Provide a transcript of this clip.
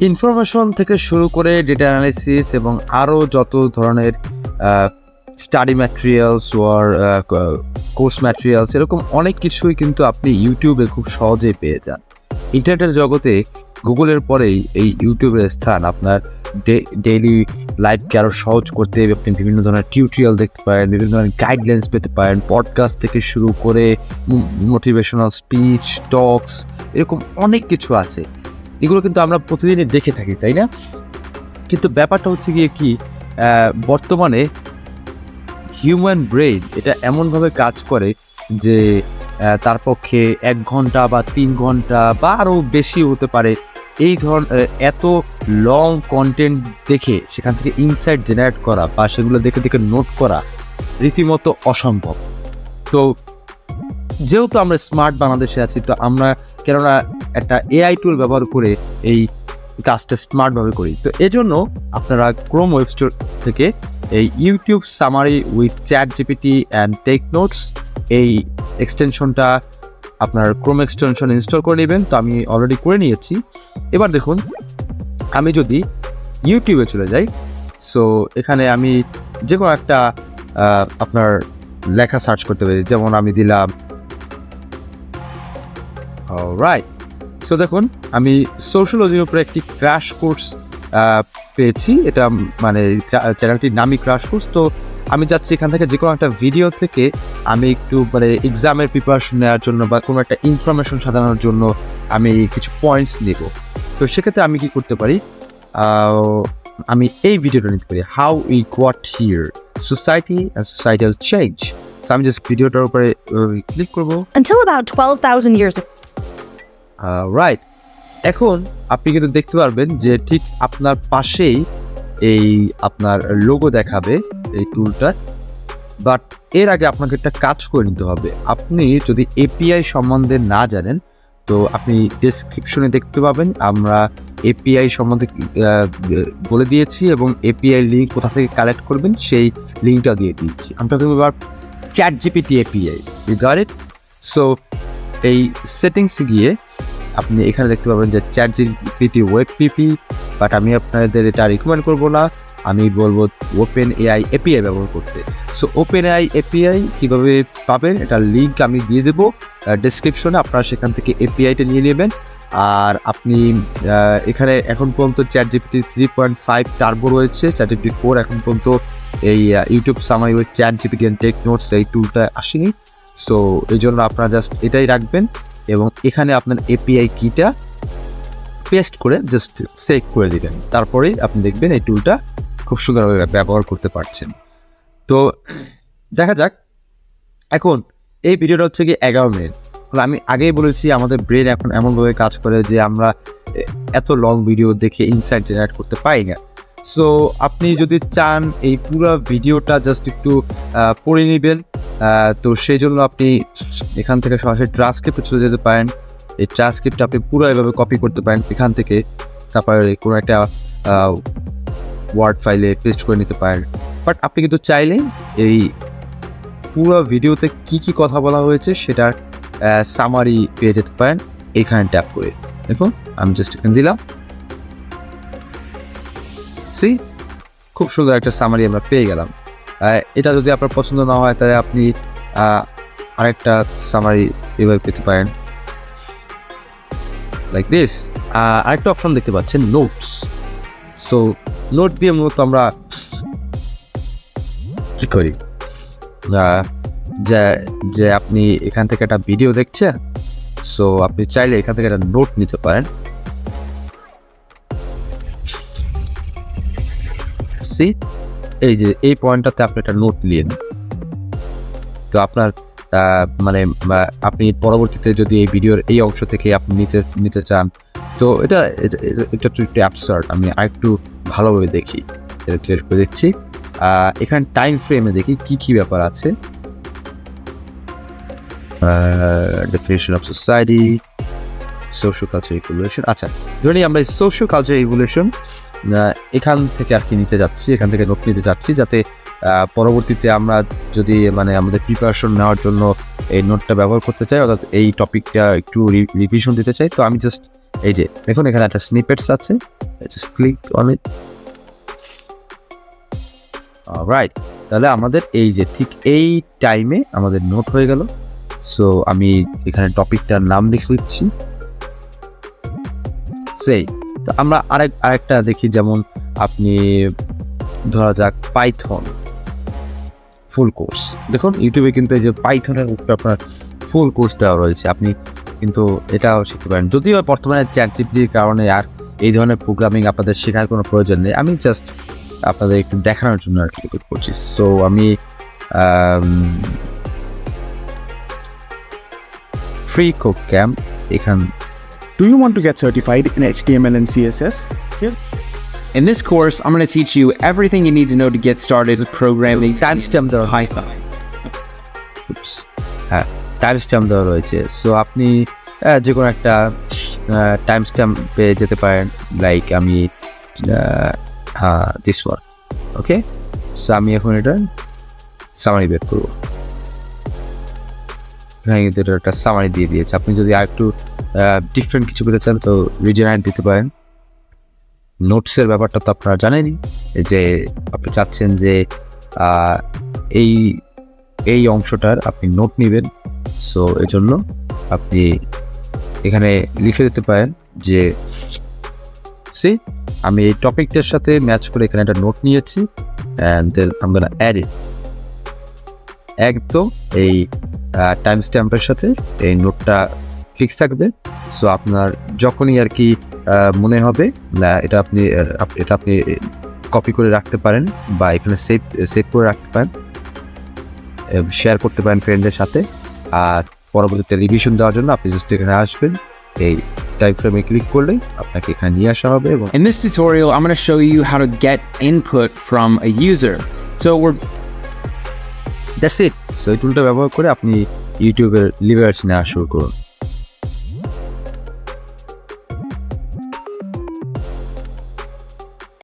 Information থেকে শুরু করে ডেটা অ্যানালিসিস এবং আরও যত ধরনের স্টাডি ম্যাটেরিয়ালস ওর কোর্স ম্যাটেরিয়ালস এরকম অনেক কিছুই কিন্তু আপনি ইউটিউবে খুব সহজেই পেয়ে যান। ইন্টারনেটের জগতে গুগলের পরেই এই ইউটিউবের স্থান। আপনার ডেইলি লাইফকে আরও সহজ করতে আপনি বিভিন্ন ধরনের টিউটোরিয়াল দেখতে পারেন, বিভিন্ন ধরনের গাইডলাইন্স পেতে পারেন, পডকাস্ট থেকে শুরু করে মোটিভেশনাল স্পিচ, টকস, এরকম অনেক কিছু আছে। এগুলো কিন্তু আমরা প্রতিদিনই দেখে থাকি, তাই না? কিন্তু ব্যাপারটা হচ্ছে গিয়ে কি, বর্তমানে হিউম্যান ব্রেইন এটা এমনভাবে কাজ করে যে তার পক্ষে 1 ঘন্টা বা 3 ঘন্টা বা আরও বেশি হতে পারে এই এত লং কন্টেন্ট দেখে সেখান থেকে ইনসাইট জেনারেট করা বা সেগুলো দেখে দেখে নোট করা রীতিমতো অসম্ভব। তো যেহেতু আমরা স্মার্ট বাংলাদেশে আছি, তো আমরা কেননা একটা এআই টুল ব্যবহার করে এই কাজটা স্মার্টভাবে করি। তো এজন্য আপনারা ক্রোম ওয়েব স্টোর থেকে এই YouTube summary with ChatGPT and take notes এই এক্সটেনশনটা আপনার ক্রোম এক্সটেনশন ইনস্টল করে নেবেন। তো আমি অলরেডি করে নিয়েছি। এবার দেখুন, আমি যদি ইউটিউবে চলে যাই, সো এখানে আমি যে কোনো একটা আপনার লেখা সার্চ করতে পারি। যেমন আমি দিলাম রাইট। সো দেখুন, আমি সোশ্যোলজির উপরে একটি ক্র্যাশ কোর্স পেয়েছি। এটা মানে চ্যানেলটির নামই ক্র্যাশ কোর্স। তো আমি যাচ্ছি এখান থেকে যে কোনো একটা ভিডিও থেকে আমি একটু মানে এক্সামের প্রিপারেশন নেওয়ার জন্য বা কোনো একটা ইনফরমেশন সাজানোর জন্য আমি কিছু পয়েন্টস নেব। তো সেক্ষেত্রে আমি কি করতে পারি, আমি এই ভিডিওটা নিতে পারি, how we got here, society and societal change. So আমি জাস্ট ভিডিওটার উপরে ক্লিক করবো। Until about 12,000 years ago. Right. এখন আপনি কিন্তু দেখতে পারবেন যে ঠিক আপনার পাশেই এই আপনার লোগো দেখাবে এই টুলটা। বাট এর আগে আপনাকে একটা কাজ করে নিতে হবে। আপনি যদি এপিআই সম্বন্ধে না জানেন, তো আপনি ডেসক্রিপশনে দেখতে পাবেন আমরা এপিআই সম্বন্ধে বলে দিয়েছি এবং এপিআই লিঙ্ক কোথা থেকে কালেক্ট করবেন সেই লিঙ্কটা দিয়ে দিচ্ছি। আমরা এবার ChatGPT API, you got it. So এই সেটিংসে গিয়ে আপনি এখানে দেখতে পাবেন যে ChatGPT ওয়েব পিপি, বাট আমি আপনাদের এটা রিকমেন্ড করবো না। আমি বলবো OpenAI API ব্যবহার করতে। সো OpenAI API কীভাবে পাবেন এটার লিঙ্ক আমি দিয়ে দেবো ডেসক্রিপশনে। আপনারা সেখান থেকে এপিআইটা নিয়ে নেবেন। আর আপনি এখানে এখন পর্যন্ত ChatGPT 3.5 টার্বো রয়েছে, ChatGPT 4 এখন পর্যন্ত এই YouTube summary with ChatGPT and take notes এই টুলটা আসেনি। সো এই জন্য আপনারা জাস্ট এটাই রাখবেন এবং এখানে আপনার এপিআই কিটা পেস্ট করে জাস্ট সেভ করে দিবেন। তারপরেই আপনি দেখবেন এই টুলটা খুব সুন্দরভাবে ব্যবহার করতে পারছেন। তো দেখা যাক, এখন এই ভিডিওটা হচ্ছে কি 11 মিনিট। আমি আগেই বলেছি আমাদের ব্রেন এখন এমনভাবে কাজ করে যে আমরা এত লং ভিডিও দেখে ইনসাইট জেনারেট করতে পারি না। সো আপনি যদি চান এই পুরো ভিডিওটা জাস্ট একটু পড়ে নেবেন, তো সেই জন্য আপনি এখান থেকে সরাসরি ট্রান্সক্রিপ্টে চলে যেতে পারেন। এই ট্রান্সক্রিপ্টটা আপনি পুরো এভাবে কপি করতে পারেন এখান থেকে, তারপরে কোনো একটা ওয়ার্ড ফাইলে পেস্ট করে নিতে পারেন। বাট আপনি কিন্তু চাইলে এই পুরো ভিডিওতে কি কি কথা বলা হয়েছে সেটার সামারি পেয়ে যেতে পারেন এখানে ট্যাপ করে। দেখুন, আমি জাস্ট এখানে দিলাম, সি খুব সুন্দর একটা সামারি আমরা পেয়ে গেলাম। এটা যদি আপনার পছন্দ না হয় তাহলে আপনি আরেকটা সামারি এভাবে পেতে পারেন, লাইক দিস। আরেকটা অপশন দেখতে পাচ্ছেন নোটস। সো নোট দিয়ে মূলত আমরা কি করি, যে আপনি এখান থেকে একটা ভিডিও দেখছেন, সো আপনি চাইলে এখান থেকে একটা নোট নিতে পারেন। সি এই যে এই পয়েন্টটাতে আপনি একটা নোট নিলেন, তো আপনার মানে আপনি পরবর্তীতে যদি এই ভিডিওর এই অংশ থেকে আপনি নিতে চান, তো এটা একটু অ্যাবসার্ড। আমি আরেকটু ভালোভাবে দেখি, এটা ক্লিয়ার করে দেখছি। এখানে টাইম ফ্রেমে দেখি কি কি ব্যাপার আছে। Definition of society, social culture evolution. আচ্ছা, ধরে আমরা এই সোশ্যাল কালচার ইভলিউশন এখান থেকে আর কি নিতে যাচ্ছি, এখান থেকে নোট নিতে যাচ্ছি, যাতে পরবর্তীতে আমরা যদি মানে আমাদের প্রিপারেশন নেওয়ার জন্য এই নোটটা ব্যবহার করতে চাই, অর্থাৎ এই টপিকটা একটু রিভিশন দিতে চাই। তো আমি জাস্ট এই যে দেখুন এখানে একটা স্নিপেটস আছে, just click on it. Right, তাহলে আমাদের এই যে ঠিক এই টাইমে আমাদের নোট হয়ে গেল। সো আমি এখানে টপিকটার নাম লিখে দিচ্ছি সেই। তো আমরা আরেকটা দেখি, যেমন আপনি ধরা যাক পাইথন ফুল কোর্স। দেখুন ইউটিউবে কিন্তু এই যে পাইথনের উপর আপনার ফুল কোর্স দেওয়া রয়েছে, আপনি কিন্তু এটাও শিখতে পারেন। যদিও বর্তমানে চ্যাটজিপিটির কারণে আর এই ধরনের প্রোগ্রামিং আপনাদের শেখার কোনো প্রয়োজন নেই, আমি জাস্ট আপনাদের একটু দেখানোর জন্য আর কি করছি। সো আমি ফ্রি কোড ক্যাম্প এখান। Do you want to get certified in HTML and CSS? In this course, I'm going to teach you everything you need to know to get started with programming timestamp দেওয়া Python. হ্যাঁ, timestamp দেওয়া রয়েছে। So আপনি যে কোনো একটা টাইমস্ট্যাম্পে যেতে পারেন, লাইক আমি দিস ওয়ান। ওকে, সো আমি এখন এটা সামারি বের করবো। হ্যাঁ, কিন্তু এটা একটা সামারি দিয়ে দিয়েছে। আপনি যদি আর একটু ডিফারেন্ট কিছু করতে চান তো রিজেনারেট দিতে পারেন। নোটসের ব্যাপারটা তো আপনারা জানেনই, যে আপনি চাচ্ছেন যে এই অংশটার আপনি নোট নেবেন। সো এই জন্য আপনি এখানে লিখে দিতে পারেন যে আমি এই টপিকটার সাথে ম্যাচ করে এখানে একটা নোট নিয়েছি, and then I am gonna add it. একদম এই টাইম স্ট্যাম্পের সাথে এই নোটটা ফিক্স থাকবে। সো আপনার যখনই আর কি মনে হবে না, এটা আপনি কপি করে রাখতে পারেন বা এখানে সেভ করে রাখতে পারেন, শেয়ার করতে পারেন ফ্রেন্ডদের সাথে। আর পরবর্তীতে রিভিশন দেওয়ার জন্য আপনি জাস্ট এখানে আসবেন, এই টাইম ফ্রেমে ক্লিক করলেই আপনাকে এখানে নিয়ে আসা হবে। এবং In this tutorial, I'm going to show you how to get input from a user. So that's it. So এই টুলটা ব্যবহার করে আপনি ইউটিউবের লিভারেজ নেওয়া শুরু করুন।